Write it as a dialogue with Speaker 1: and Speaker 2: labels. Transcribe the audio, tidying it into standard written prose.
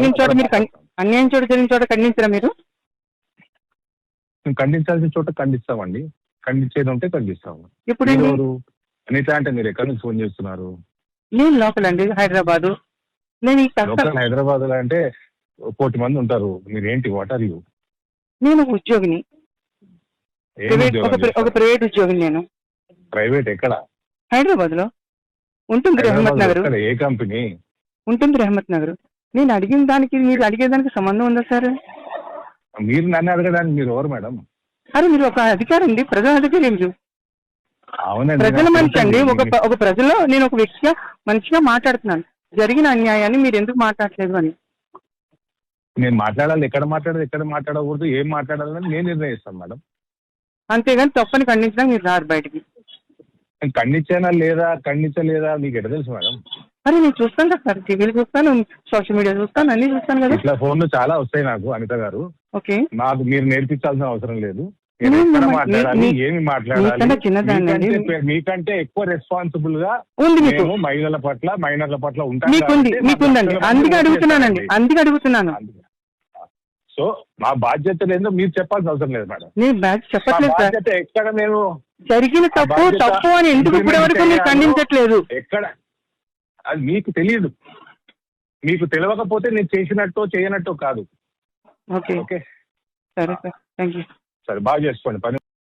Speaker 1: జరిగిన చోట మీరు అన్యాయం జరిగిన చోట ఖండించరా మీరు?
Speaker 2: మేము ఖండించాల్సిన చోట ఖండిస్తామండి. ఖండించేది ఉంటే ఖండిస్తాము.
Speaker 1: ఇప్పుడు
Speaker 2: ఎవరు అనిత అంటే మీరు ఎక్కడి నుంచి ఫోన్ చేస్తున్నారు?
Speaker 1: నేను లోకల్ అండి, హైదరాబాదు. నేను
Speaker 2: లోకల్ హైదరాబాద్ లో అంటే 1 కోటి మంది ఉంటారు. మీరేంటి, వాట్ ఆర్ యూ?
Speaker 1: నేను ఉద్యోగిని, ఒక ప్రైవేట్ ఉద్యోగిని. నేను
Speaker 2: ప్రైవేట్ ఎక్కడ?
Speaker 1: హైదరాబాద్ లో ఉంటుంది, రెహమత్ నగర్.
Speaker 2: ఏ కంపెనీ
Speaker 1: ఉంటుంది? రెహమత్ నగర్. నేను అడిగిన దానికి మీరు అడిగేదానికి సంబంధం ఉందా సార్?
Speaker 2: మీరు నన్ను అడగడానికి మీరు ఎవరు మేడం?
Speaker 1: అరే మీరు ఒక అధికారి అండి, ప్రజల అధికారి మీరు.
Speaker 2: అవునండి,
Speaker 1: ప్రజల మనిషి అండి. ఒక ప్రజల్లో నేను ఒక వ్యక్తిగా మంచిగా మాట్లాడుతున్నాను. జరిగిన అన్యాయాన్ని మీరు ఎందుకు మాట్లాడలేదు అని.
Speaker 2: నేను మాట్లాడాలి, ఎక్కడ మాట్లాడకూడదు, ఏం మాట్లాడాలని నేను నిర్ణయిస్తాను మేడం.
Speaker 1: అంతేగాని తప్పని ఖండించడానికి మీరు రారు బయటికి.
Speaker 2: ఖండించలేదా మీకు ఎట్లా తెలుసు మేడం?
Speaker 1: అరే నేను చూస్తాను కదా సార్, టీవీలు చూస్తాను, సోషల్ మీడియా చూస్తాను, అన్ని చూస్తాను కదా.
Speaker 2: ఇట్లా ఫోన్లు చాలా వస్తాయి నాకు, అనిత గారు.
Speaker 1: ఓకే,
Speaker 2: నాకు మీరు నేర్పించాల్సిన అవసరం లేదు. మాట్లాడాలి, ఏమి మాట్లాడాలి, మీకంటే ఎక్కువ రెస్పాన్సిబుల్ గా మేము మైనర్ల పట్ల
Speaker 1: మీకుందండి. అందుకే అడుగుతున్నాను.
Speaker 2: సో మా బాధ్యత ఏందో మీరు చెప్పాల్సిన అవసరం లేదు మేడం.
Speaker 1: నేను చెప్పట్లేదు సార్.
Speaker 2: ఎక్కడ మేము
Speaker 1: జరిగిన తప్పు అని ఎందుకు ఇప్పటి వరకు మీరు ఖండించట్లేదు?
Speaker 2: ఎక్కడ అది మీకు తెలియదు. మీకు తెలియకపోతే నేను చేసినట్టు చేయనట్టు కాదు.
Speaker 1: ఓకే, సరే సార్, థ్యాంక్ యూ.
Speaker 2: సరే, బాగా చేసుకోండి పని.